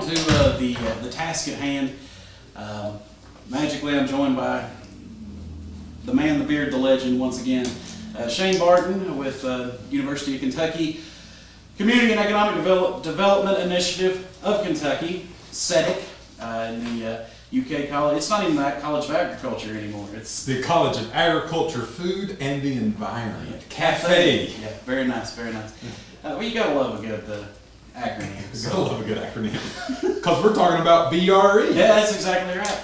on to the task at hand. Magically, I'm joined by the man, the beard, the legend once again, Shane Barton with University of Kentucky Community and Economic Development Initiative of Kentucky, CEDIK, in the UK college. It's not even that College of Agriculture anymore. It's the College of Agriculture, Food, and the Environment. Cafe. Yeah, very nice, very nice. Well, you gotta love a good acronym. You gotta love a good acronym. Because we're talking about BRE. Yeah, that's exactly right.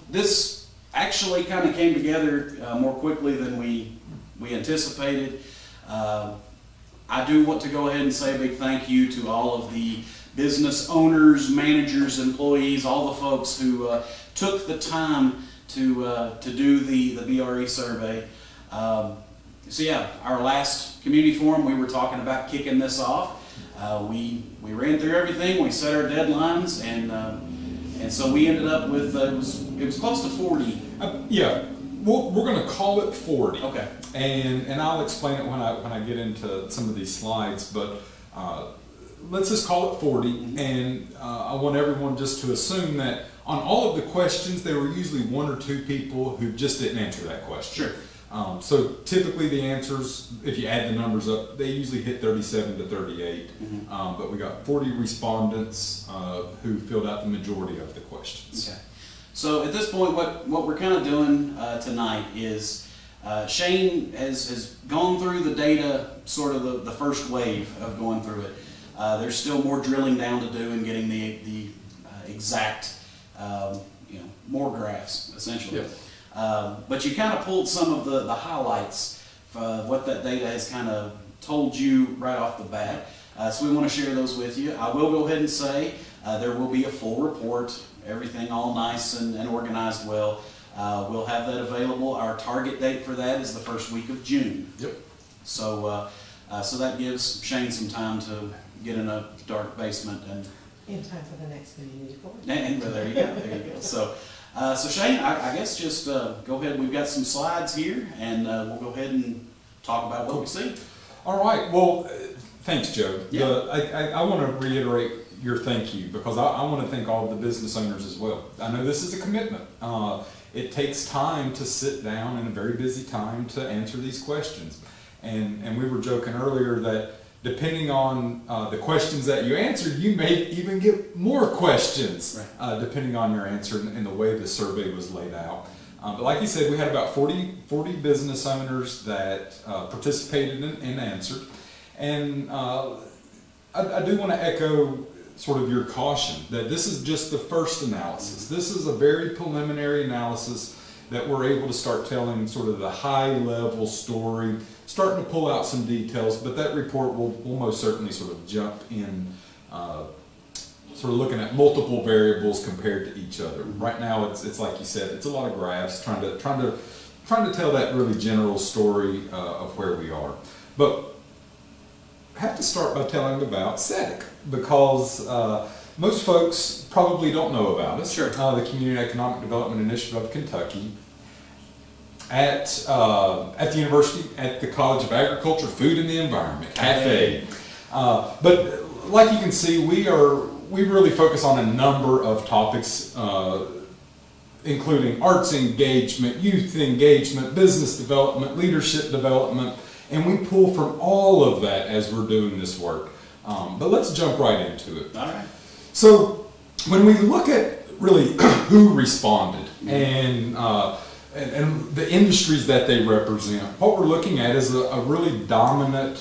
This actually kind of came together more quickly than we anticipated. I do want to go ahead and say a big thank you to all of the business owners, managers, employees, all the folks who took the time to do the BRE survey. Our last community forum, we were talking about kicking this off. We ran through everything, we set our deadlines, and so we ended up with it was close to 40. We're going to call it 40. Okay. And I'll explain it when I get into some of these slides, but let's just call it 40. Mm-hmm. And I want everyone just to assume that on all of the questions, there were usually one or two people who just didn't answer that question. Sure. So typically the answers, if you add the numbers up, they usually hit 37 to 38. Mm-hmm. But we got 40 respondents who filled out the majority of the questions. Okay. So at this point, what we're kind of doing tonight is Shane has gone through the data, sort of the first wave of going through it. There's still more drilling down to do and getting the exact, more graphs, essentially. Yep. But you kind of pulled some of the highlights of what that data has kind of told you right off the bat. So we want to share those with you. I will go ahead and say there will be a full report, everything all nice and organized well. We'll have that available. Our target date for that is the first week of June. Yep. So that gives Shane some time to get in a dark basement and in time for the next community forum. And there you go. So Shane, I guess just go ahead. We've got some slides here, and we'll go ahead and talk about what we see. All right. Well, thanks, Joe. Yeah. I want to reiterate your thank you, because I want to thank all of the business owners as well. I know this is a commitment. It takes time to sit down in a very busy time to answer these questions. And we were joking earlier that depending on the questions that you answered, you may even get more questions, right, depending on your answer and the way the survey was laid out. But like you said, we had about 40 business owners that participated and answered. And I do want to echo sort of your caution that this is just the first analysis. This is a very preliminary analysis that we're able to start telling sort of the high level story, starting to pull out some details, but that report will most certainly sort of jump in, sort of looking at multiple variables compared to each other. Right now it's like you said, it's a lot of graphs trying to tell that really general story of where we are. But I have to start by telling about CEDIK, because most folks probably don't know about us. Sure. The Community Economic Development Initiative of Kentucky at the University, at the College of Agriculture, Food, and the Environment, Cafe. But like you can see, we really focus on a number of topics, including arts engagement, youth engagement, business development, leadership development, and we pull from all of that as we're doing this work. But let's jump right into it. All right. So when we look at really who responded and the industries that they represent, what we're looking at is a really dominant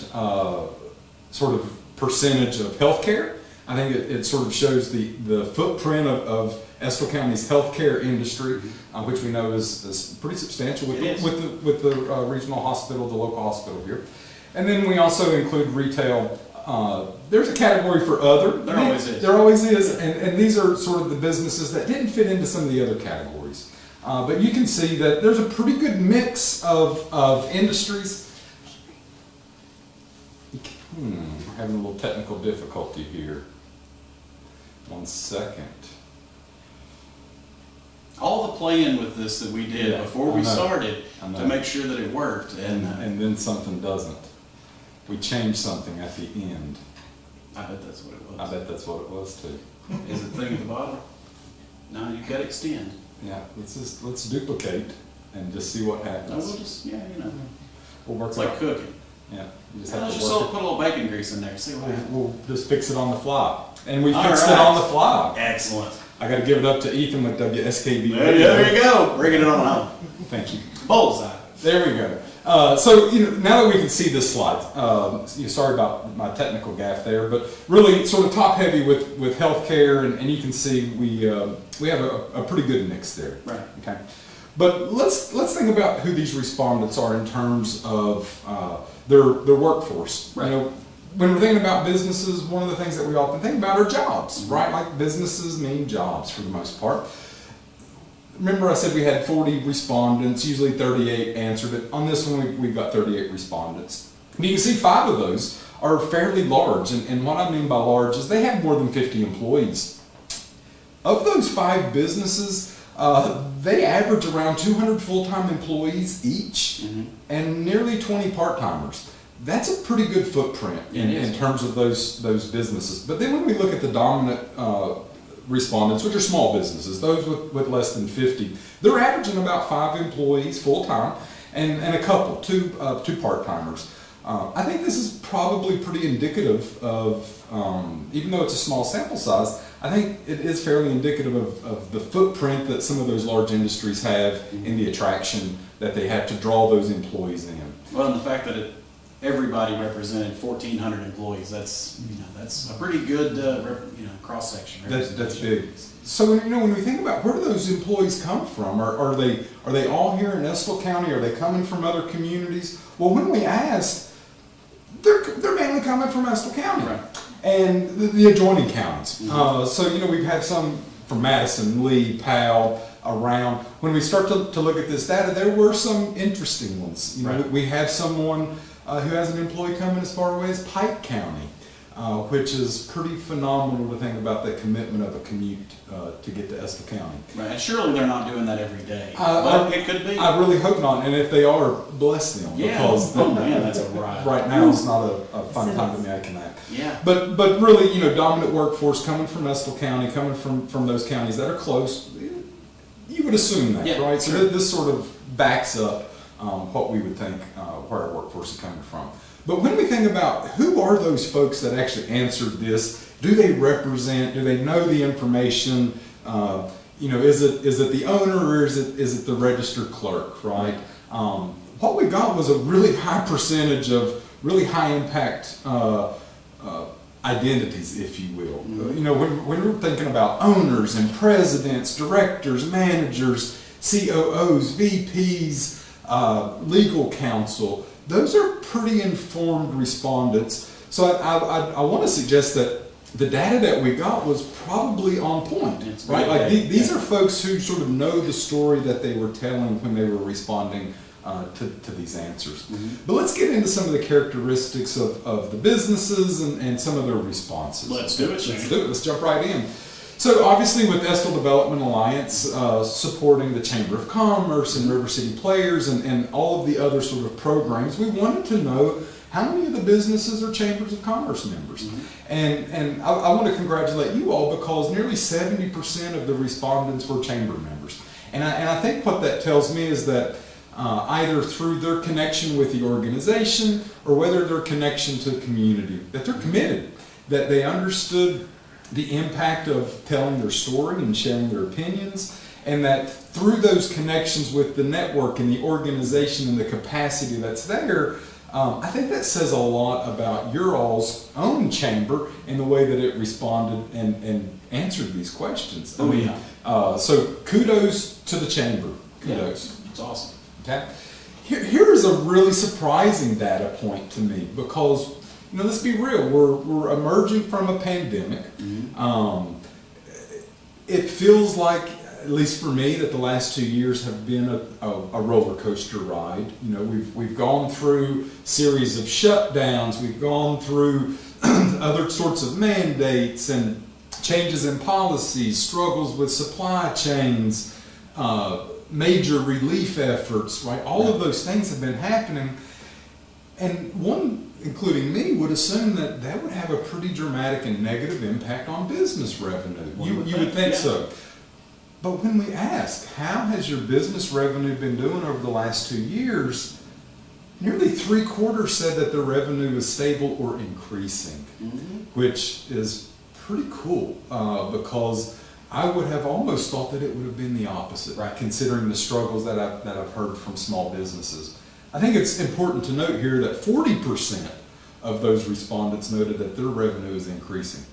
sort of percentage of healthcare. I think it sort of shows the footprint of Estill County's healthcare industry, which we know is pretty substantial with the regional hospital, the local hospital here. And then we also include retail. There's a category for other. There always is. There always is, and these are sort of the businesses that didn't fit into some of the other categories. But you can see that there's a pretty good mix of industries. We're having a little technical difficulty here. 1 second. All the playing with this that we did before we started to make sure that it worked. And then something doesn't. We changed something at the end. I bet that's what it I was. bet that's what it was too. Is the thing at the bottom? No, you've got to extend. Yeah, let's duplicate and just see what No, happens. we'll just, We'll work it's it like out. cooking. Yeah, you just Let's have to just work put a little bacon grease in there, see what it. happens. We'll just fix it on the fly. And we All fixed it right. on the fly. Excellent. I gotta give it up to Ethan with WSKV. There you go, bringing it on home. Thank you. Bullseye. There we go. So now that we can see this slide, sorry about my technical gaffe there, but really sort of top heavy with healthcare, and you can see we have a pretty good mix there. Right. Okay. But let's think about who these respondents are in terms of their workforce. Right. When we're thinking about businesses, one of the things that we often think about are jobs, right? Like businesses mean jobs for the most part. Remember I said we had 40 respondents, usually 38 answered it. On this one, we've got 38 respondents. And you can see 5 of those are fairly large. And what I mean by large is they have more than 50 employees. Of those 5 businesses, they average around 200 full-time employees each and nearly 20 part-timers. That's a pretty good footprint in terms of those businesses. But then when we look at the dominant respondents, which are small businesses, those with less than 50, they're averaging about 5 employees full-time and a couple, two part-timers. I think this is probably pretty indicative of, even though it's a small sample size, I think it is fairly indicative of the footprint that some of those large industries have in the attraction that they have to draw those employees in. Well, and the fact that everybody represented 1,400 employees, that's a pretty good cross section. That's big. So when we think about where do those employees come from, are they all here in Estill County? Are they coming from other communities? Well, when we asked, they're mainly coming from Estill County. Right. And the adjoining counties. So we've had some from Madison, Lee, Powell, around. When we start to look at this data, there were some interesting ones. Right. We have someone who has an employee coming as far away as Pike County, which is pretty phenomenal to think about the commitment of a commute to get to Estill County. Right, and surely they're not doing that every day, but it could be. I really hope not, and if they are, bless them. Yeah. Because Man, that's a ride. right now it's not a fun time to make that. Yeah. But really, dominant workforce coming from Estill County, coming from those counties that are close, you would assume that, Yeah, right? sure. So this sort of backs up what we would think where our workforce is coming from. But when we think about who are those folks that actually answered this, do they represent, do they know the information, is it the owner or is it the registered clerk, right? What we got was a really high percentage of really high impact identities, if you will. When we're thinking about owners and presidents, directors, managers, COOs, VPs, legal counsel, those are pretty informed respondents. So I want to suggest that the data that we got was probably on point, right? Like these are folks who sort of know the story that they were telling when they were responding to these answers. But let's get into some of the characteristics of the businesses and some of their responses. Let's do it, Shane. Let's do it. Let's jump right in. So obviously with Estill Development Alliance supporting the Chamber of Commerce and River City Players and all of the other sort of programs, we wanted to know how many of the businesses are Chambers of Commerce members. And I want to congratulate you all because nearly 70% of the respondents were Chamber members. And I think what that tells me is that either through their connection with the organization or whether their connection to the community, that they're committed, that they understood the impact of telling their story and sharing their opinions, and that through those connections with the network and the organization and the capacity that's there, I think that says a lot about your all's own chamber and the way that it responded and answered these questions. So kudos to the chamber. Kudos. Yeah, it's awesome. Okay. Here is a really surprising data point to me because, let's be real, we're emerging from a pandemic. It feels like, at least for me, that the last 2 years have been a roller coaster ride. We've gone through series of shutdowns, we've gone through other sorts of mandates and changes in policies, struggles with supply chains, major relief efforts, right? All of those things have been happening. And one including me, would assume that that would have a pretty dramatic and negative impact on business revenue. You would think yeah. so. But when we ask, how has your business revenue been doing over the last 2 years? Nearly 3/4 said that their revenue is stable or increasing, which is pretty cool because I would have almost thought that it would have been the opposite, right, considering the struggles that I've heard from small businesses. I think it's important to note here that 40% of those respondents noted that their revenue is increasing.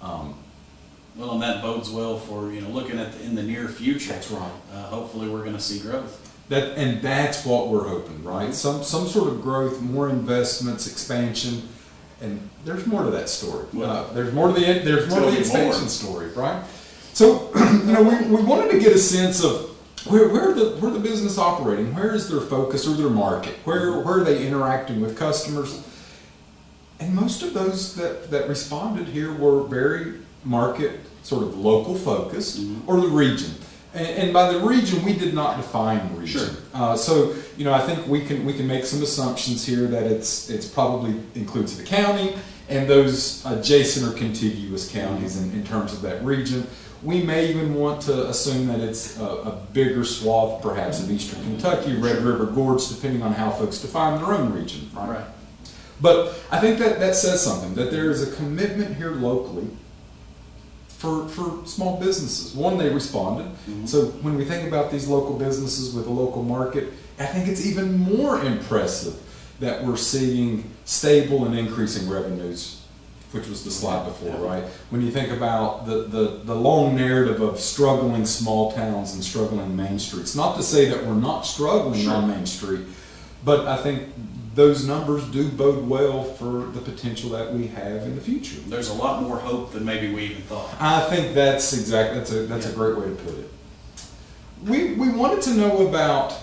Well, and that bodes well for, looking at in the near future. That's right. Hopefully we're going to see growth. That's what we're hoping, right? Some sort of growth, more investments, expansion, and there's more to that story. There's more to the expansion story, right? So, we wanted to get a sense of where the business operating, where is their focus or their market, where are they interacting with customers, and most of those that responded here were very market sort of local focused, or the region. And by the region, we did not define region. Sure. So, I think we can make some assumptions here that it's probably includes the county and those adjacent or contiguous counties in terms of that region. We may even want to assume that it's a bigger swath, perhaps, of Eastern Kentucky, Red River Gorge, depending on how folks define their own region. Right. But I think that says something, that there is a commitment here locally for small businesses. One, they responded. So when we think about these local businesses with a local market, I think it's even more impressive that we're seeing stable and increasing revenues, which was the slide before, right? When you think about the long narrative of struggling small towns and struggling main streets, not to say that we're not struggling on Main Street, but I think those numbers do bode well for the potential that we have in the future. There's a lot more hope than maybe we even thought. I think that's a great way to put it. We wanted to know about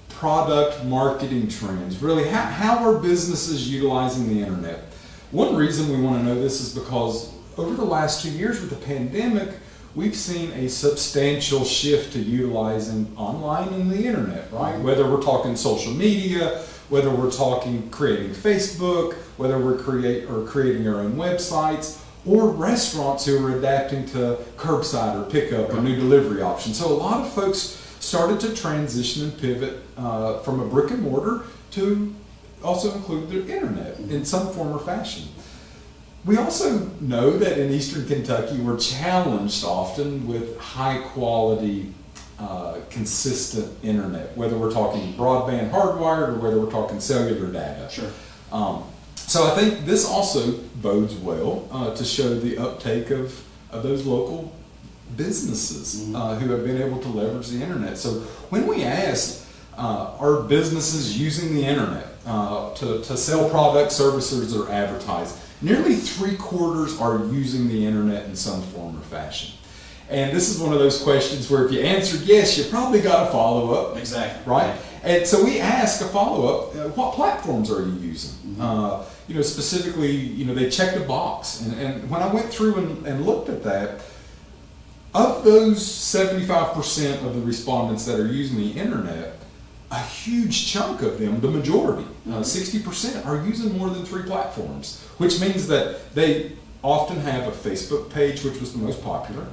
product marketing trends. Really, how are businesses utilizing the internet? One reason we want to know this is because over the last 2 years with the pandemic, we've seen a substantial shift to utilizing online and the internet, right? Whether we're talking social media, whether we're talking creating Facebook, whether we're creating our own websites, or restaurants who are adapting to curbside or pickup or new delivery options. So a lot of folks started to transition and pivot from a brick and mortar to also include their internet in some form or fashion. We also know that in Eastern Kentucky we're challenged often with high quality consistent internet, whether we're talking broadband hardwired or whether we're talking cellular data. Sure. So I think this also bodes well to show the uptake of those local businesses who have been able to leverage the internet. So when we asked, are businesses using the internet to sell products, services, or advertise, nearly 3/4 are using the internet in some form or fashion. And this is one of those questions where if you answered yes, you probably got a follow-up. Exactly. Right? And so we ask a follow-up, what platforms are you using? Specifically, they checked a box. And when I went through and looked at that, of those 75% of the respondents that are using the internet, a huge chunk of them, the majority, 60%, are using more than 3 platforms, which means that they often have a Facebook page, which was the most popular.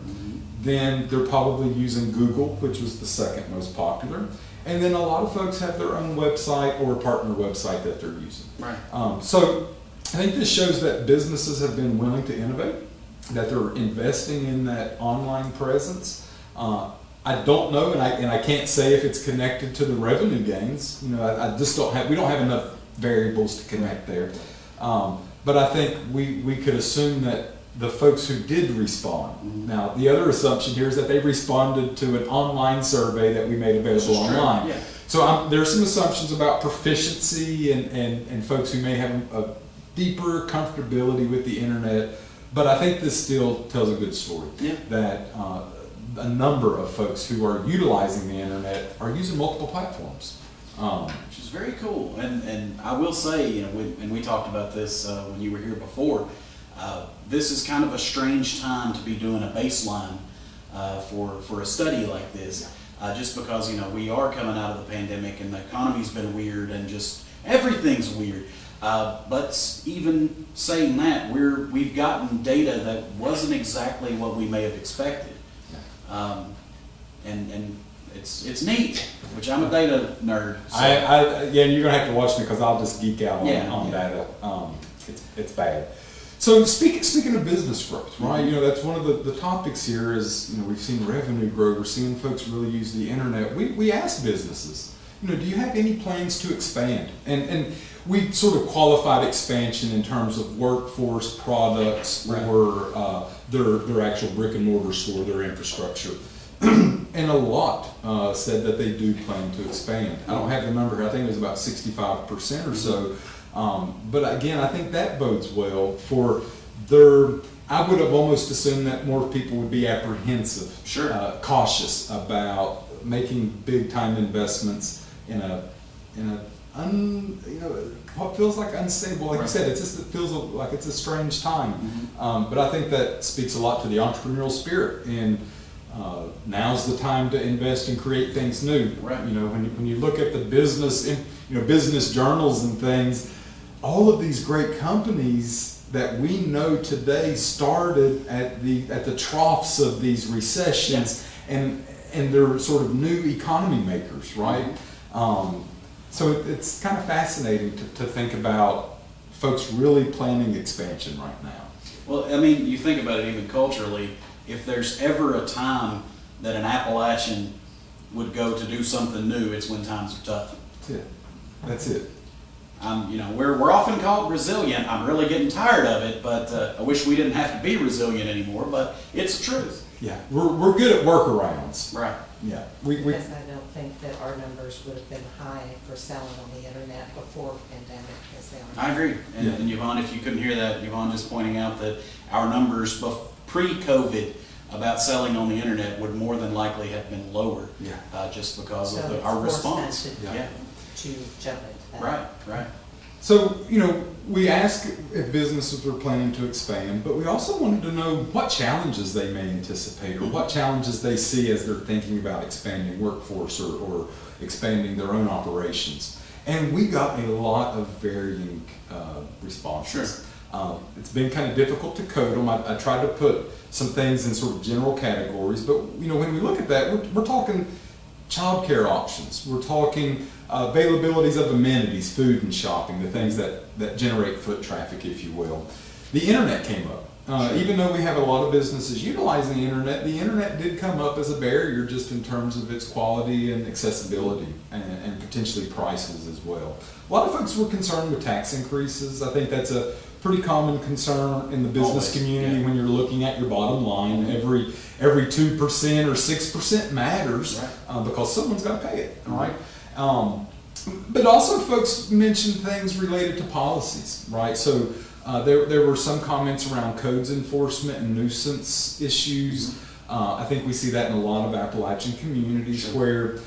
Then they're probably using Google, which was the second most popular. And then a lot of folks have their own website or a partner website that they're using. Right. So I think this shows that businesses have been willing to innovate, that they're investing in that online presence. I don't know, and I can't say if it's connected to the revenue gains. I just don't have. We don't have enough variables to connect there. But I think we could assume that the folks who did respond. Now, the other assumption here is that they responded to an online survey that we made available online. Yeah. So there are some assumptions about proficiency and folks who may have a deeper comfortability with the internet. But I think this still tells a good story. Yeah. That a number of folks who are utilizing the internet are using multiple platforms. Which is very cool. And I will say, and we talked about this when you were here before, this is kind of a strange time to be doing a baseline for a study like this, just because we are coming out of the pandemic and the economy's been weird and just everything's weird. But even saying that, we've gotten data that wasn't exactly what we may have expected. And it's neat, which I'm a data nerd. So. Yeah, you're gonna have to watch me because I'll just geek out on data. It's bad. So speaking of business growth, right? You know, that's one of the topics here is, you know, we've seen revenue grow. We're seeing folks really use the internet. We ask businesses, you know, do you have any plans to expand? And we sort of qualified expansion in terms of workforce, products, right. or their actual brick and mortar store, their infrastructure. And a lot said that they do plan to expand. I don't have the number here. I think it was about 65% or so. But again, I think that bodes well for I would have almost assumed that more people would be apprehensive, sure. Cautious about making big time investments in what feels like unstable. Like right. You said, it feels like it's a strange time. Mm-hmm. But I think that speaks a lot to the entrepreneurial spirit. And now's the time to invest and create things new. Right. You know, when you look at the business, business journals and things, all of these great companies that we know today started at the troughs of these recessions, and they're sort of new economy makers, right? So it's kind of fascinating to think about folks really planning expansion right now. Well, I mean, you think about it even culturally. If there's ever a time that an Appalachian would go to do something new, it's when times are tough. That's it. We're often called resilient. I'm really getting tired of it, but I wish we didn't have to be resilient anymore. But it's the truth. Yeah, we're good at workarounds. Right. Yeah. Because I don't think that our numbers would have been high for selling on the internet before pandemic as they are. I agree. And Yvonne, if you couldn't hear that, Yvonne just pointing out that our numbers pre-COVID about selling on the internet would more than likely have been lower, just because of our response. To jump into that. Right. So, we ask if businesses are planning to expand, but we also wanted to know what challenges they may anticipate or what challenges they see as they're thinking about expanding workforce or expanding their own operations. And we got a lot of varying responses. Sure. It's been kind of difficult to code them. I tried to put some things in sort of general categories, but when we look at that, we're talking childcare options. We're talking availabilities of amenities, food and shopping, the things that generate foot traffic, if you will. The internet came up. Sure. Even though we have a lot of businesses utilizing the internet did come up as a barrier just in terms of its quality and accessibility and potentially prices as well. A lot of folks were concerned with tax increases. I think that's a pretty common concern in the business community when you're looking at your bottom line. Every 2% or 6% matters, right. Because someone's got to pay it, right? But also folks mentioned things related to policies, right? So there were some comments around codes enforcement and nuisance issues. I think we see that in a lot of Appalachian communities where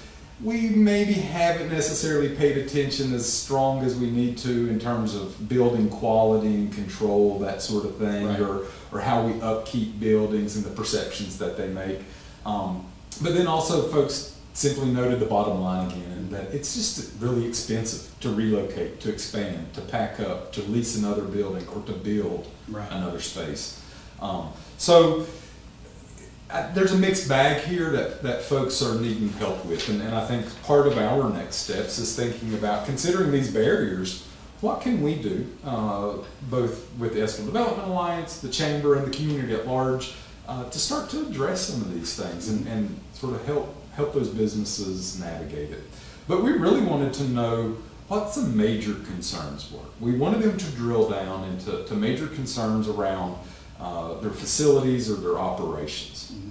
we maybe haven't necessarily paid attention as strong as we need to in terms of building quality and control, that sort of thing, right. or how we upkeep buildings and the perceptions that they make. But then also folks simply noted the bottom line again, and that it's just really expensive to relocate, to expand, to pack up, to lease another building, or to build another space. So there's a mixed bag here that folks are needing help with, and I think part of our next steps is thinking about, considering these barriers, what can we do, both with the Estill Development Alliance, the Chamber, and the community at large, to start to address some of these things and sort of help those businesses navigate it. But we really wanted to know what some major concerns were. We wanted them to drill down into major concerns around their facilities or their operations. Mm-hmm.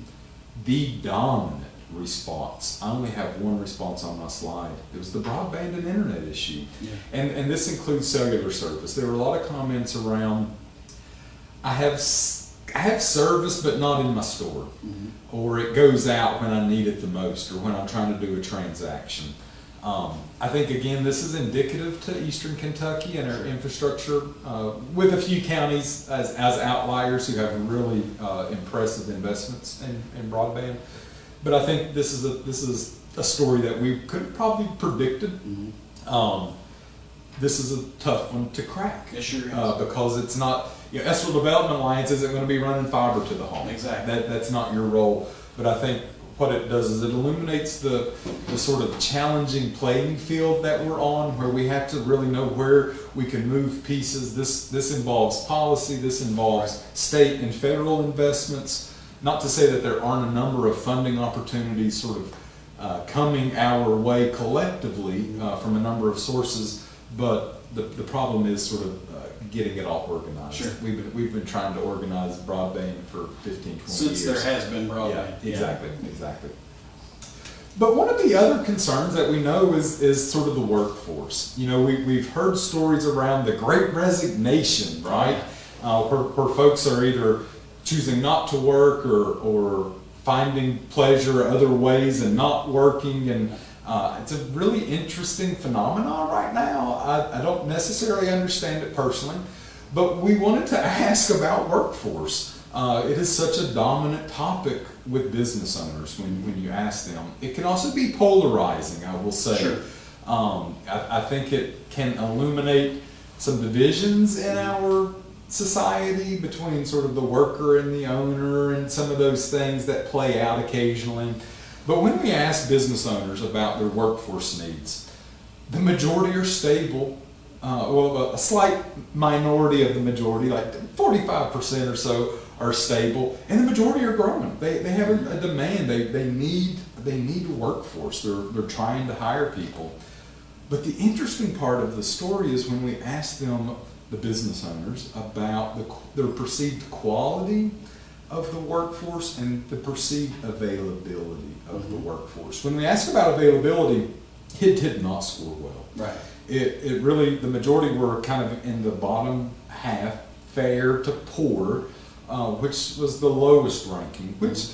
The dominant response, I only have one response on my slide, it was the broadband and internet issue. Yeah. And this includes cellular service. There were a lot of comments around, I have service but not in my store, mm-hmm. or it goes out when I need it the most, or when I'm trying to do a transaction. I think, again, this is indicative to Eastern Kentucky and our infrastructure, with a few counties as outliers who have really impressive investments in broadband. But I think this is a story that we could have probably predicted. Mm-hmm. this is a tough one to crack. It sure is. Because it's not, Estill Development Alliance isn't going to be running fiber to the home. Exactly. That's not your role. But I think what it does is it illuminates the sort of challenging playing field that we're on, where we have to really know where we can move pieces. This involves policy, this involves state and federal investments. Not to say that there aren't a number of funding opportunities sort of coming our way collectively from a number of sources, but the problem is sort of getting it all organized. Sure. We've been trying to organize broadband for 15, 20 years. Since there has been broadband. Yeah, exactly. But one of the other concerns that we know is sort of the workforce. We've heard stories around the Great Resignation, right? Where folks are either choosing not to work or finding pleasure other ways and not working, and it's a really interesting phenomenon right now. I don't necessarily understand it personally, but we wanted to ask about workforce. It is such a dominant topic with business owners when you ask them. It can also be polarizing, I will say. Sure. I think it can illuminate some divisions in our society between sort of the worker and the owner and some of those things that play out occasionally. But when we ask business owners about their workforce needs, the majority are stable. A slight minority of the majority, like 45% or so, are stable, and the majority are growing. They have a demand. They need a workforce. They're trying to hire people. But the interesting part of the story is when we ask them, the business owners, about their perceived quality of the workforce and the perceived availability of the workforce. When we ask about availability, it did not score well. Right. It really, the majority were kind of in the bottom half, fair to poor, which was the lowest ranking, which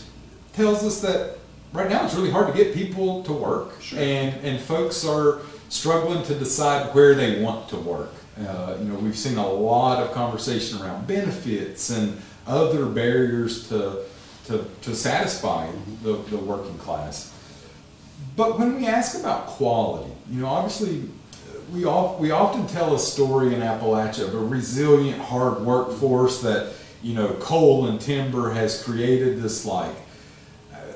tells us that right now it's really hard to get people to work. Sure. And folks are struggling to decide where they want to work. We've seen a lot of conversation around benefits and other barriers to satisfy the working class. But when we ask about quality, obviously we often tell a story in Appalachia of a resilient, hard workforce that, coal and timber has created this,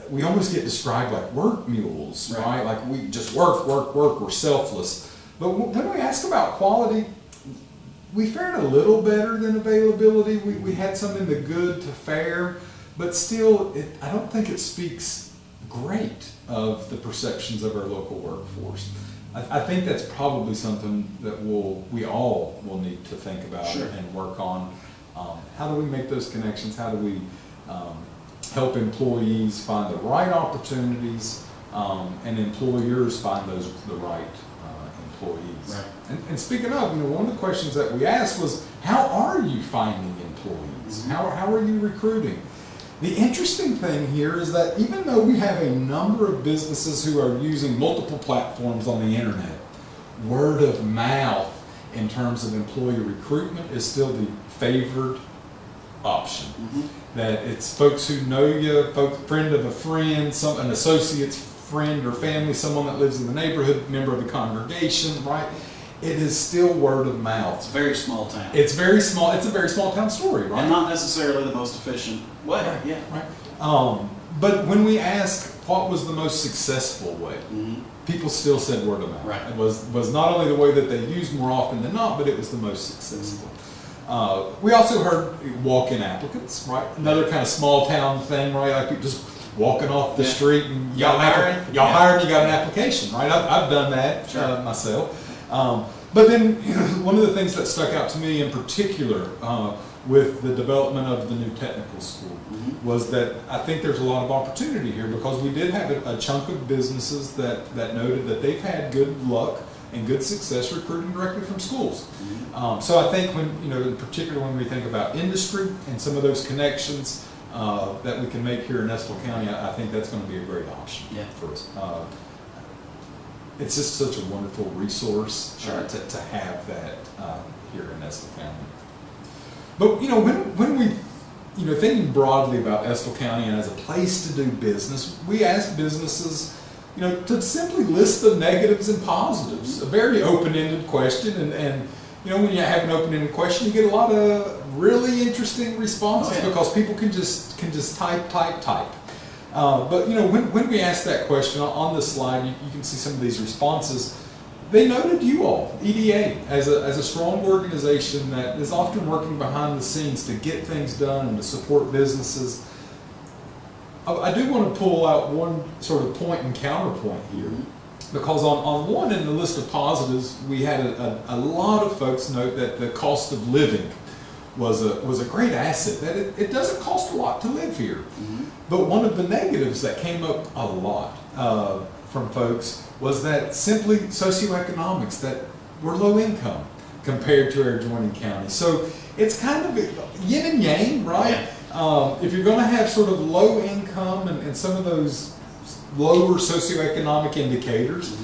we almost get described like work mules, right? Like we just work, we're selfless. But when we ask about quality, we fared a little better than availability. We had some in the good to fair, but still, I don't think it speaks great of the perceptions of our local workforce. I think that's probably something that we all will need to think about. Sure. And work on. How do we make those connections? How do we help employees find the right opportunities and employers find the right employees? Right. And speaking of, one of the questions that we asked was, how are you finding employees? Mm-hmm. How are you recruiting? The interesting thing here is that even though we have a number of businesses who are using multiple platforms on the internet, word of mouth in terms of employee recruitment is still the favored option. Mm-hmm. That it's folks who know you, friend of a friend, an associate's friend or family, someone that lives in the neighborhood, member of the congregation, right? It is still word of mouth. It's a very small town. It's very small. It's a very small town story, right? And not necessarily the most efficient way. Right. Yeah. Right. But when we asked what was the most successful way, people still said word of mouth. Right. It was not only the way that they used more often than not, but it was the most successful. We also heard walk-in applicants, right? Another kind of small town thing, right? Like people just walking off the street and y'all hired, you got an application, right? I've done that myself. But then one of the things that stuck out to me in particular with the development of the new technical school was that I think there's a lot of opportunity here, because we did have a chunk of businesses that noted that they've had good luck and good success recruiting directly from schools. So I think when, in particular when we think about industry and some of those connections that we can make here in Estill County, I think that's going to be a great option for us. It's just such a wonderful resource to have that here in Estill County. But when we thinking broadly about Estill County and as a place to do business, we ask businesses to simply list the negatives and positives. A very open-ended question, and when you have an open-ended question, you get a lot of really interesting responses because people can just type. But when we asked that question on this slide, you can see some of these responses. They noted you all, EDA, as a strong organization that is often working behind the scenes to get things done and to support businesses. I do want to pull out one sort of point and counterpoint here, because on one in the list of positives, we had a lot of folks note that the cost of living was a great asset, that it doesn't cost a lot to live here. But one of the negatives that came up a lot from folks was that simply socioeconomics, that we're low income compared to our adjoining counties. So it's kind of yin and yang, right? If you're going to have sort of low income and some of those lower socioeconomic indicators,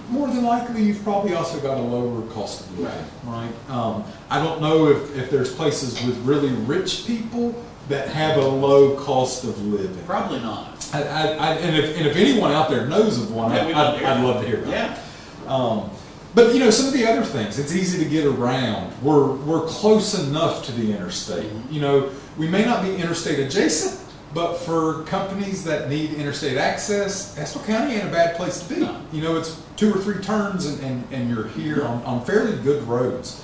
more than likely you've probably also got a lower cost of living, right? I don't know if there's places with really rich people that have a low cost of living. Probably not. And if anyone out there knows of one, I'd love to hear about it. But some of the other things, it's easy to get around. We're close enough to the interstate. We may not be interstate adjacent, but for companies that need interstate access, Estill County ain't a bad place to be. No. It's 2 or 3 turns and you're here on fairly good roads.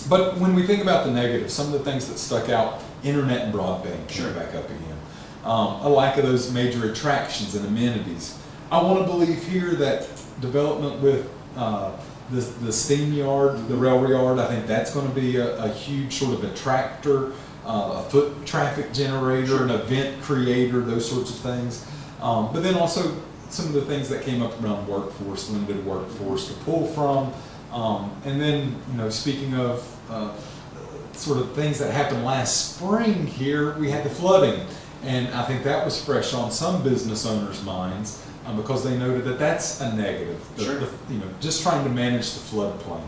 But when we think about the negatives, some of the things that stuck out, internet and broadband came back up again. A lack of those major attractions and amenities. I want to believe here that development with the steam yard, the railway yard, I think that's going to be a huge sort of attractor, a foot traffic generator, an event creator, those sorts of things. But then also some of the things that came up around workforce, limited workforce to pull from. And then, speaking of sort of things that happened last spring here, we had the flooding. And I think that was fresh on some business owners' minds because they noted that that's a negative. Just trying to manage the floodplain.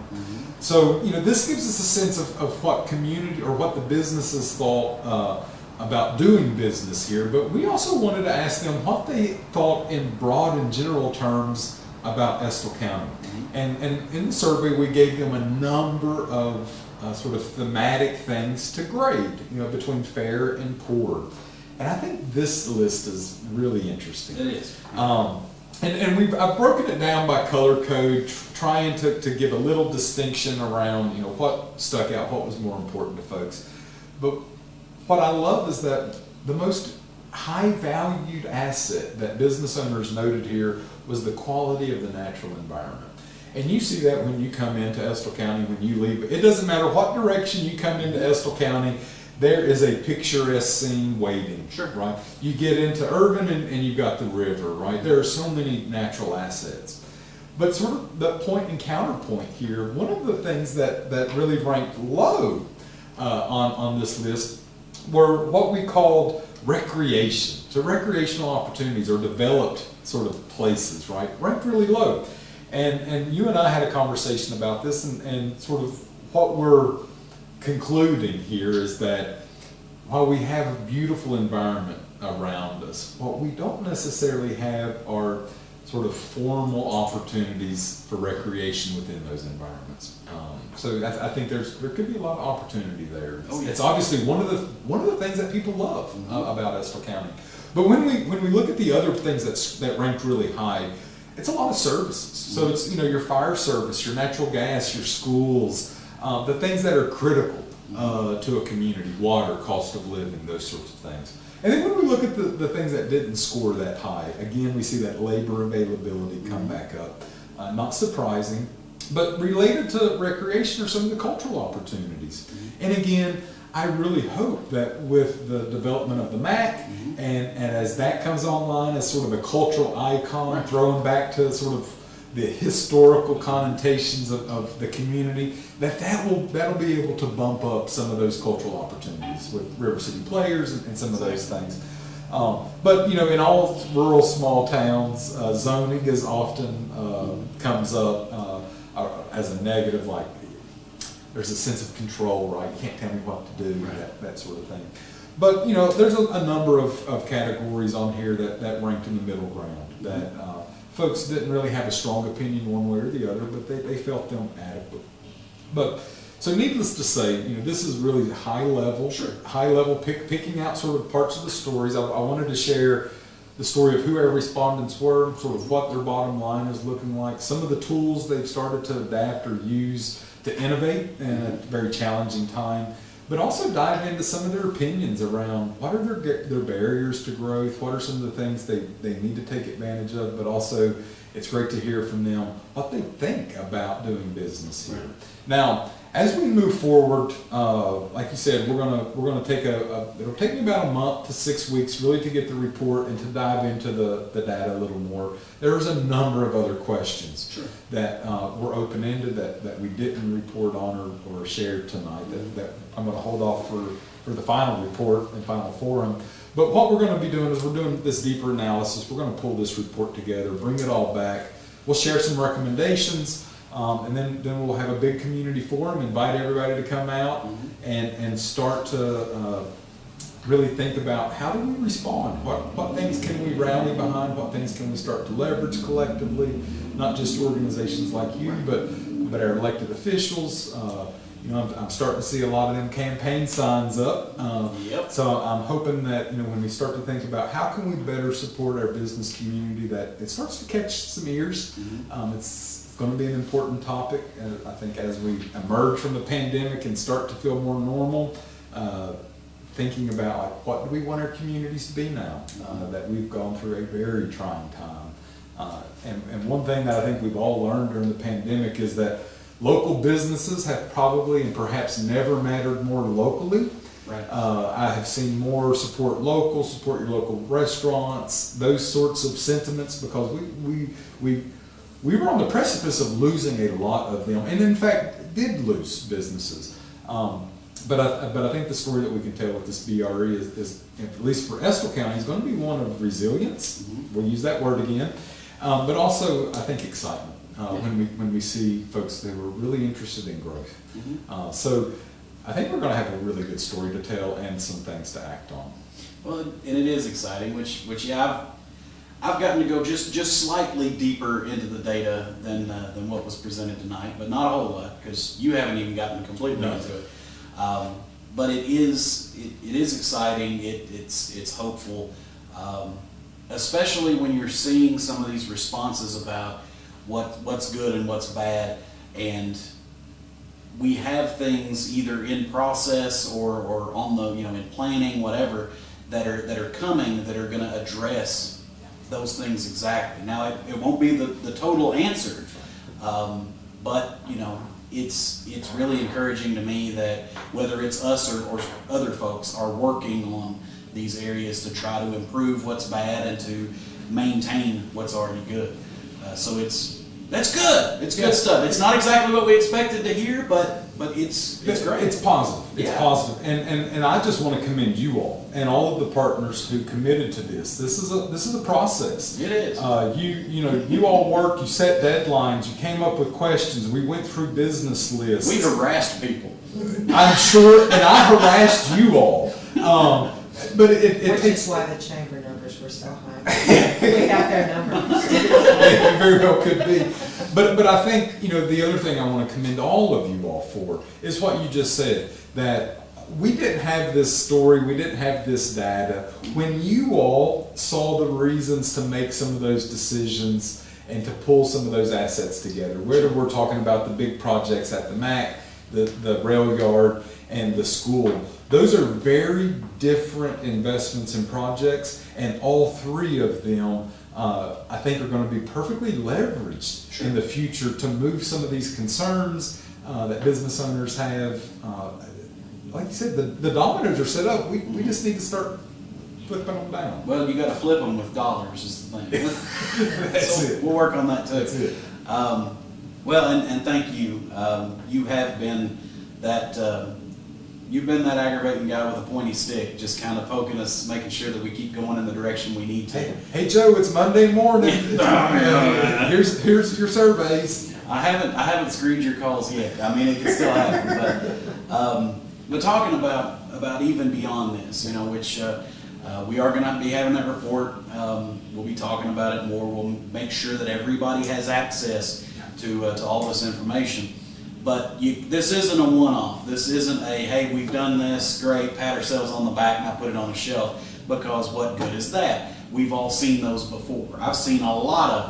So, this gives us a sense of what community or what the businesses thought about doing business here. But we also wanted to ask them what they thought in broad and general terms about Estill County. And in the survey, we gave them a number of sort of thematic things to grade, between fair and poor. And I think this list is really interesting. It is. And I've broken it down by color code, trying to give a little distinction around, what stuck out, what was more important to folks. But what I love is that the most high valued asset that business owners noted here was the quality of the natural environment. And you see that when you come into Estill County, when you leave. It doesn't matter what direction you come into Estill County, there is a picturesque scene waiting, right? You get into urban and you've got the river, right? There are so many natural assets. But sort of the point and counterpoint here, one of the things that really ranked low on this list were what we called recreation. So recreational opportunities or developed sort of places, right? Ranked really low. And you and I had a conversation about this and sort of what we're concluding here is that while we have a beautiful environment around us, what we don't necessarily have are sort of formal opportunities for recreation within those environments. So I think there could be a lot of opportunity there. It's obviously one of the things that people love about Estill County. But when we look at the other things that ranked really high, it's a lot of services. So it's your fire service, your natural gas, your schools. The things that are critical to a community, water, cost of living, those sorts of things. And then when we look at the things that didn't score that high, again, we see that labor availability come back up. Not surprising, but related to recreation are some of the cultural opportunities. And again, I really hope that with the development of the MAC and as that comes online as sort of a cultural icon, throwing back to sort of the historical connotations of the community, that'll be able to bump up some of those cultural opportunities with River City Players and some of those things. But in all rural small towns, zoning is often comes up as a negative. Like there's a sense of control, right? You can't tell me what to do, Right. that sort of thing. But, there's a number of categories on here that ranked in the middle ground, that folks didn't really have a strong opinion one way or the other, but they felt them adequate. But, so needless to say, this is really high level, picking out sort of parts of the stories. I wanted to share the story of who our respondents were, sort of what their bottom line is looking like, some of the tools they've started to adapt or use to innovate in a very challenging time, but also dive into some of their opinions around what are their barriers to growth, what are some of the things they need to take advantage of, but also it's great to hear from them what they think about doing business here. Right. Now, as we move forward, like you said, we're gonna take it'll take me about a month to 6 weeks really to get the report and to dive into the data a little more. There's a number of other questions that were open-ended that we didn't report on or share tonight that I'm gonna hold off for the final report and final forum. But what we're gonna be doing is we're doing this deeper analysis. We're gonna pull this report together, bring it all back. We'll share some recommendations. And then we'll have a big community forum, invite everybody to come out and start to really think about how do we respond? What things can we rally behind? What things can we start to leverage collectively? Not just organizations like you, but our elected officials. I'm starting to see a lot of them campaign signs up. So I'm hoping that when we start to think about how can we better support our business community, that it starts to catch some ears. It's going to be an important topic, I think, as we emerge from the pandemic and start to feel more normal, thinking about what do we want our communities to be now, that we've gone through a very trying time. And one thing that I think we've all learned during the pandemic is that local businesses have probably and perhaps never mattered more locally. Right. I have seen more support local, support your local restaurants, those sorts of sentiments, because we were on the precipice of losing a lot of them, and in fact did lose businesses. But I think the story that we can tell with this BRE is at least for Estill County, is going to be one of resilience. We'll use that word again, but also I think excitement when we see folks that were really interested in growth. So I think we're going to have a really good story to tell and some things to act on. Well, and it is exciting, which I've gotten to go just slightly deeper into the data than what was presented tonight, but not a whole lot, because you haven't even gotten completely into it. But it is exciting. It's hopeful, especially when you're seeing some of these responses about what's good and what's bad, and we have things either in process or on the in planning, whatever, that are coming that are going to address those things exactly. Now it won't be the total answer, but it's really encouraging to me that whether it's us or other folks are working on these areas to try to improve what's bad and to maintain what's already good. So that's good. It's good stuff. It's not exactly what we expected to hear, but it's great. It's positive. It's positive. And I just want to commend you all and all of the partners who committed to this. This is a process. It is. You all worked, you set deadlines, you came up with questions, we went through business lists. We harassed people. I'm sure, and I harassed you all. But it takes why the chamber numbers were so high. We got their numbers. It very well could be. But I think, the other thing I want to commend all of you all for is what you just said, that we didn't have this story, we didn't have this data. When you all saw the reasons to make some of those decisions and to pull some of those assets together, whether we're talking about the big projects at the MAC, the rail yard, and the school, those are very different investments and projects, and all three of them I think are going to be perfectly leveraged in the future to move some of these concerns that business owners have. Like you said, the dominoes are set up. We just need to start flipping them down. Well, you got to flip them with dollars is the thing. That's it. We'll work on that too. That's it. Well, and thank you. You have been that. You've been that aggravating guy with a pointy stick, just kind of poking us, making sure that we keep going in the direction we need to. Hey Joe, it's Monday morning. Here's your surveys. I haven't screened your calls yet. I mean, it can still happen, but talking about even beyond this, you know, which we are going to be having that report. We'll be talking about it more. We'll make sure that everybody has access to all this information. But this isn't a one-off. This isn't a, hey, we've done this, great, pat ourselves on the back, now put it on a shelf, because what good is that? We've all seen those before. I've seen a lot of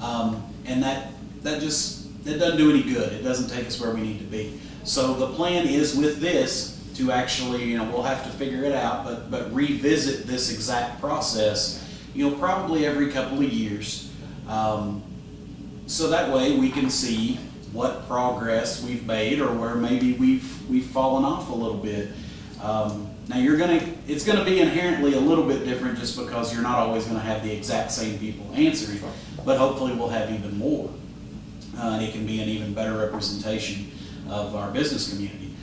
them, and that doesn't do any good. It doesn't take us where we need to be. So the plan is with this to actually, you know, we'll have to figure it out, but revisit this exact process, you know, probably every couple of years. So that way we can see what progress we've made or where maybe we've fallen off a little bit. Now it's gonna be inherently a little bit different just because you're not always gonna have the exact same people answering, but hopefully we'll have even more. And it can be an even better representation of our business community.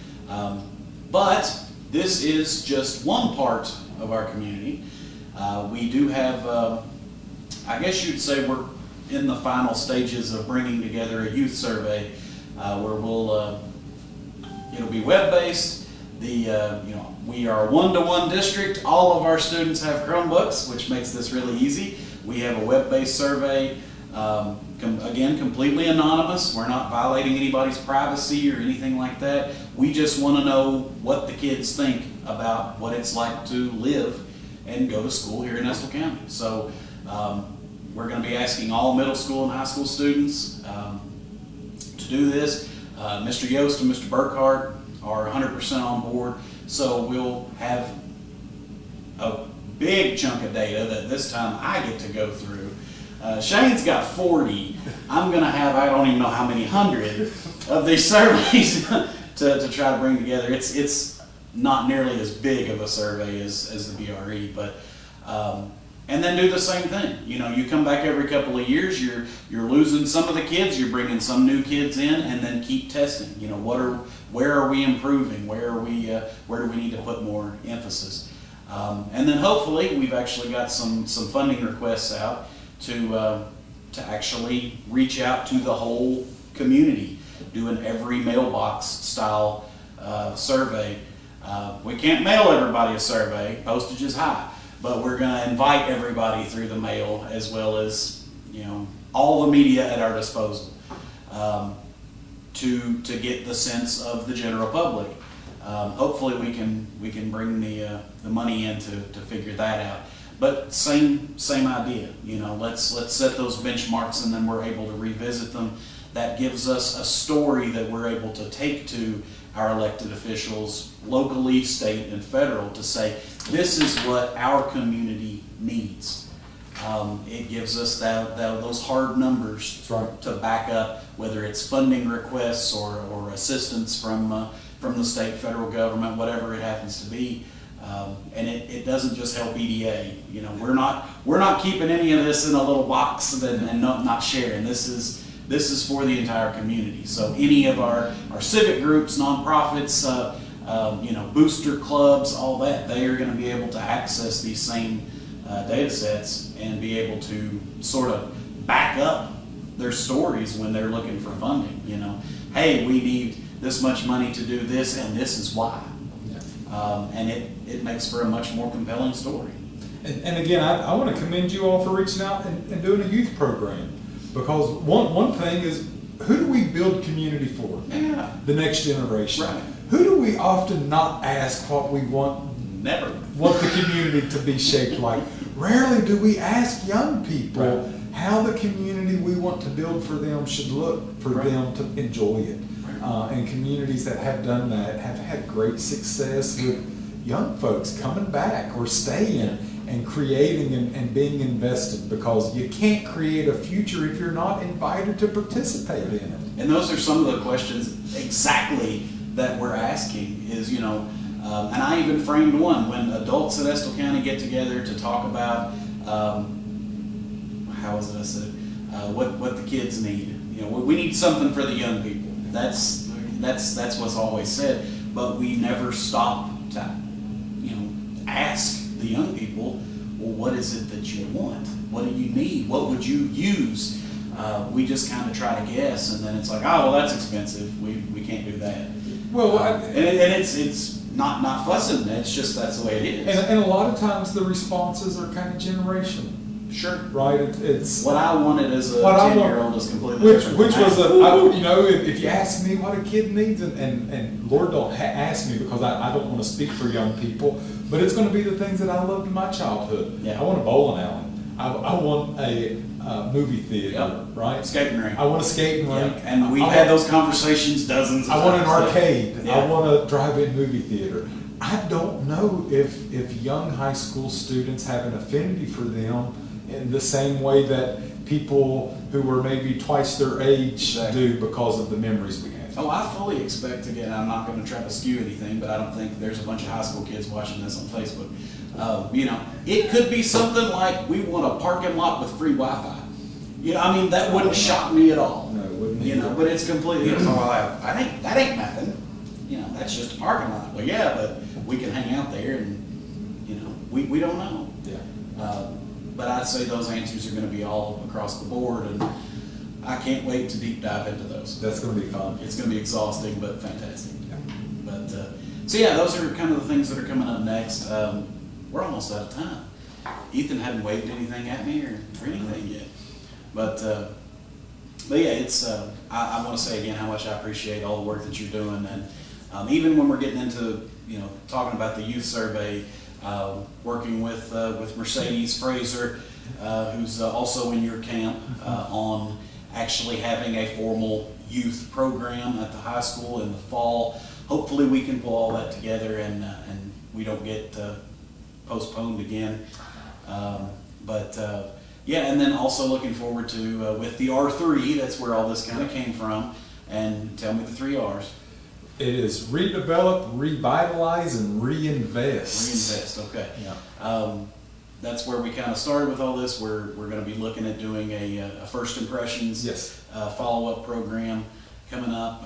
But this is just one part of our community. We do have, I guess you'd say we're in the final stages of bringing together a youth survey where it'll be web-based. We are a one-to-one district. All of our students have Chromebooks, which makes this really easy. We have a web-based survey, again, completely anonymous. We're not violating anybody's privacy or anything like that. We just want to know what the kids think about what it's like to live and go to school here in Estill County. So we're going to be asking all middle school and high school students to do this. Mr. Yost and Mr. Burkhart are 100% on board. So we'll have a big chunk of data that this time I get to go through. Shane's got 40. I'm going to have, I don't even know how many hundred of these surveys to try to bring together. It's not nearly as big of a survey as the BRE, but and then do the same thing. You know, you come back every couple of years, you're losing some of the kids, you're bringing some new kids in, and then keep testing. You know, where are we improving? Where do we need to put more emphasis? And then hopefully we've actually got some funding requests out to actually reach out to the whole community, do an every mailbox style survey. We can't mail everybody a survey, postage is high, but we're going to invite everybody through the mail as well as, you know, all the media at our disposal to get the sense of the general public. Hopefully we can bring the money in to figure that out. But same idea, you know, let's set those benchmarks and then we're able to revisit them. That gives us a story that we're able to take to our elected officials, locally, state, and federal, to say, this is what our community needs. It gives us those hard numbers to back up, whether it's funding requests or assistance from the state, federal government, whatever it happens to be. And it doesn't just help EDA. You know, we're not keeping any of this in a little box and not sharing. This is for the entire community. So any of our civic groups, nonprofits, you know, booster clubs, all that, they are going to be able to access these same data sets and be able to sort of back up their stories when they're looking for funding. You know, hey, we need this much money to do this, and this is why. And it makes for a much more compelling story. And again, I want to commend you all for reaching out and doing a youth program, because one thing is, who do we build community for? Yeah. The next generation. Right. Who do we often not ask what we want? Never. Want the community to be shaped like? Rarely do we ask young people how the community we want to build for them should look for them to enjoy it. And communities that have done that have had great success with young folks coming back or staying and creating and being invested, because you can't create a future if you're not invited to participate in it. And those are some of the questions exactly that we're asking is, you know, and I even framed one when adults at Estill County get together to talk about, how was it I said, what the kids need. You know, we need something for the young people. That's what's always said, but we never stop to, you know, ask the young people, well, what is it that you want? What do you need? What would you use? We just kind of try to guess, and then it's like, oh, well, that's expensive. We can't do that. Well, And it's not fussing. It's just that's the way it is. and a lot of times the responses are kind of generational. Sure. Right? It's What I wanted as a what I 10-year-old is completely which different. was than that. you know, if you ask me what a kid needs, and Lord don't ask me because I don't want to speak for young people, but it's going to be the things that I loved in my childhood. Yeah. I want a bowling alley. I want a movie theater, Yep. right? Skating rink. I want a skating rink. Yeah. And we've had those conversations dozens of I times. want an arcade. Yeah. I want a drive-in movie theater. I don't know if young high school students have an affinity for them in the same way that people who were maybe twice their age Exactly. do because of the memories we have. Oh, I fully expect, again, I'm not going to try to skew anything, but I don't think there's a bunch of high school kids watching this on Facebook. You know, it could be something like we want a parking lot with free Wi-Fi. You know, I mean, that wouldn't shock me at all. No, it wouldn't You know, either. but it's completely, that ain't nothing. You know, that's just a parking lot. Well, yeah, but we can hang out there and, you know, we don't know. Yeah. But I'd say those answers are going to be all across the board, and I can't wait to deep dive into those. That's going to be fun. It's going to be exhausting, but fantastic. Yeah. But so yeah, those are kind of the things that are coming up next. We're almost out of time. Ethan hadn't waved anything at me or anything yet. But yeah, it's. I want to say again how much I appreciate all the work that you're doing, and even when we're getting into talking about the youth survey, working with Mercedes Fraser, who's also in your camp on actually having a formal youth program at the high school in the fall. Hopefully we can pull all that together and we don't get postponed again. Yeah, and then also looking forward to with the R3, that's where all this kind of came from. And tell me the 3 R's. It is redevelop, revitalize, and reinvest. Reinvest, okay. Yeah. That's where we kind of started with all this. We're going to be looking at doing a first impressions Yes. follow-up program coming up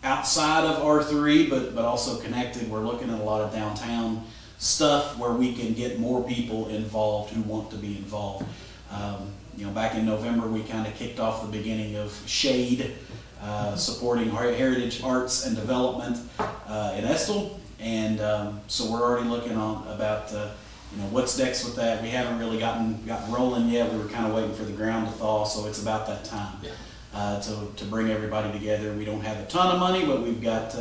outside of R3, but also connected. We're looking at a lot of downtown stuff where we can get more people involved who want to be involved. Back in November, we kind of kicked off the beginning of SHADE, supporting heritage arts and development in Estill, and so we're already looking on about what's next with that. We haven't really gotten rolling yet. We were kind of waiting for the ground to thaw, so it's about that time to bring everybody together. We don't have a ton of money, but we've got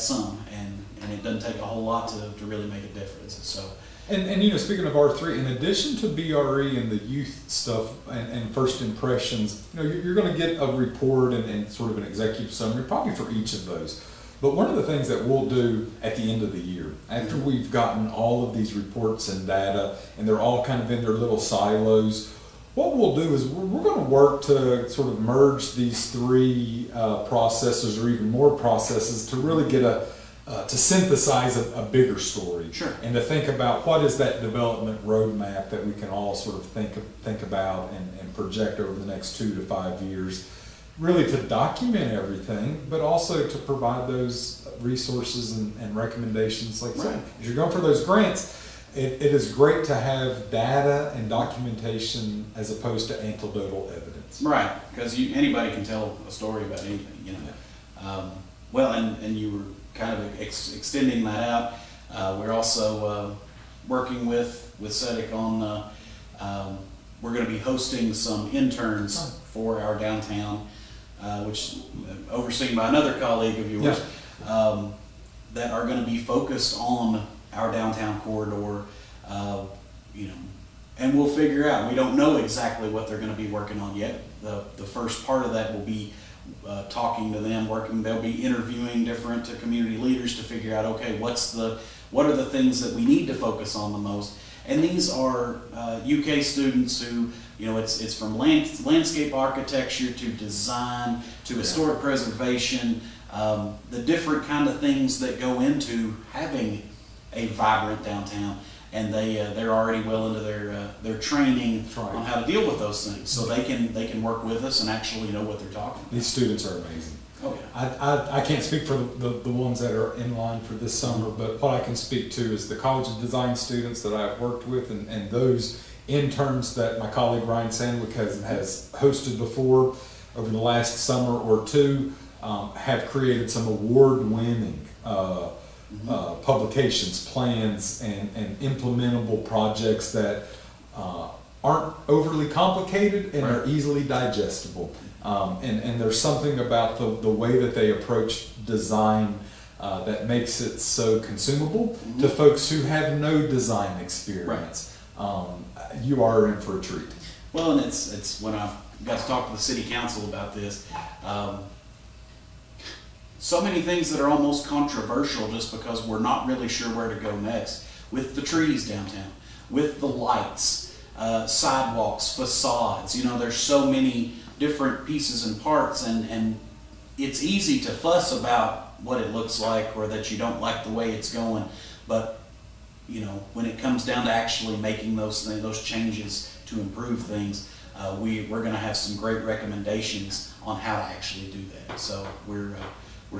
some, and it doesn't take a whole lot to really make a difference. So. And speaking of R3, in addition to BRE and the youth stuff and first impressions, you're going to get a report and sort of an executive summary probably for each of those. But one of the things that we'll do at the end of the year, after we've gotten all of these reports and data, and they're all kind of in their little silos, what we'll do is we're going to work to sort of merge these 3 processes or even more processes to really get to synthesize a bigger story. Sure. And to think about what is that development roadmap that we can all sort of think about and project over the next 2 to 5 years, really to document everything, but also to provide those resources and recommendations. Like I said, as you're going for those grants, it is great to have data and documentation as opposed to anecdotal evidence. Right, because anybody can tell a story about anything, Well, and you were kind of extending that out. We're also working with CEDIK on, we're going to be hosting some interns for our downtown, which overseen by another colleague of yours, that are going to be focused on our downtown corridor, and we'll figure out. We don't know exactly what they're going to be working on yet. The first part of that will be talking to them, they'll be interviewing different community leaders to figure out, okay, what are the things that we need to focus on the most. And these are UK students who, it's from landscape architecture to design to historic preservation, the different kind of things that go into having a vibrant downtown. And they're already well into their training on how to deal with those things, so they can work with us and actually know what they're talking about. These students are amazing. Oh yeah. I can't speak for the ones that are in line for this summer, but what I can speak to is the College of Design students that I've worked with and those interns that my colleague Ryan Sandwick has hosted before over the last summer or two have created some award-winning publications, plans, and implementable projects that aren't overly complicated and are easily digestible. And there's something about the way that they approach design that makes it so consumable to folks who have no design experience. You are in for a treat. Well, and it's when I got to talk to the city council about this, so many things that are almost controversial just because we're not really sure where to go next. With the trees downtown, with the lights, sidewalks, facades, you know, there's so many different pieces and parts, and it's easy to fuss about what it looks like or that you don't like the way it's going, but you know, when it comes down to actually making those changes to improve things, we're going to have some great recommendations on how to actually do that. So we're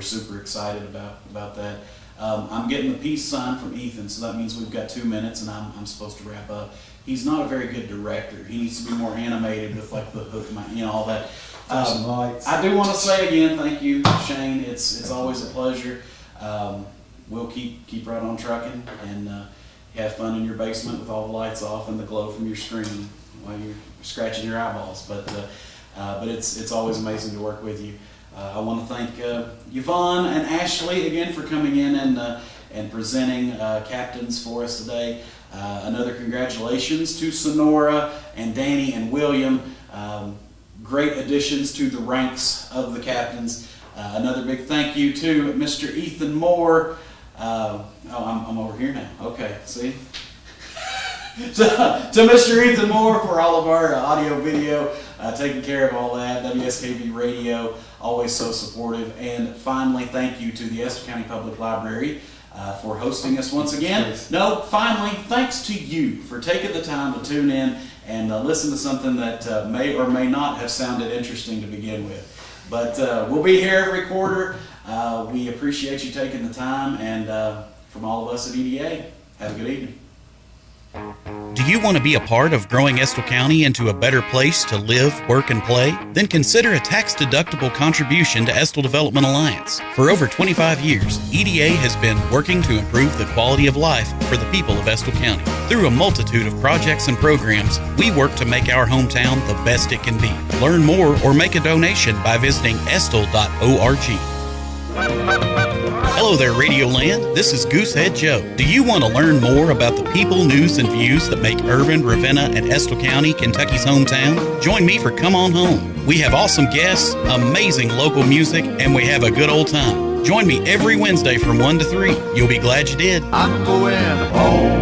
super excited about that. I'm getting the peace sign from Ethan, so that means we've got 2 minutes, and I'm supposed to wrap up. He's not a very good director. He needs to be more animated with like the hook, you know, all that. I do want to say again, thank you, Shane. It's always a pleasure. We'll keep right on trucking and have fun in your basement with all the lights off and the glow from your screen while you're scratching your eyeballs. But it's always amazing to work with you. I want to thank Yvonne and Ashley again for coming in and presenting captains for us today. Another congratulations to Sonora and Danny and William. Great additions to the ranks of the captains. Another big thank you to Mr. Ethan Moore. I'm over here now. Okay, see? to Mr. Ethan Moore for all of our audio, video, taking care of all that. WSKV Radio, always so supportive. And finally, thank you to the Estill County Public Library for hosting us once again. No, finally, thanks to you for taking the time to tune in and listen to something that may or may not have sounded interesting to begin with. But we'll be here every quarter. We appreciate you taking the time, and from all of us at EDA, have a good evening. Do you want to be a part of growing Estill County into a better place to live, work, and play? Then consider a tax-deductible contribution to Estill Development Alliance. For over 25 years, EDA has been working to improve the quality of life for the people of Estill County. Through a multitude of projects and programs, we work to make our hometown the best it can be. Learn more or make a donation by visiting estill.org. Hello there, Radio Land. This is Goosehead Joe. Do you want to learn more about the people, news, and views that make Irvin, Ravenna, and Estill County Kentucky's hometown? Join me for Come On Home. We have awesome guests, amazing local music, and we have a good old time. Join me every Wednesday from 1 to 3. You'll be glad you did. I'm going home.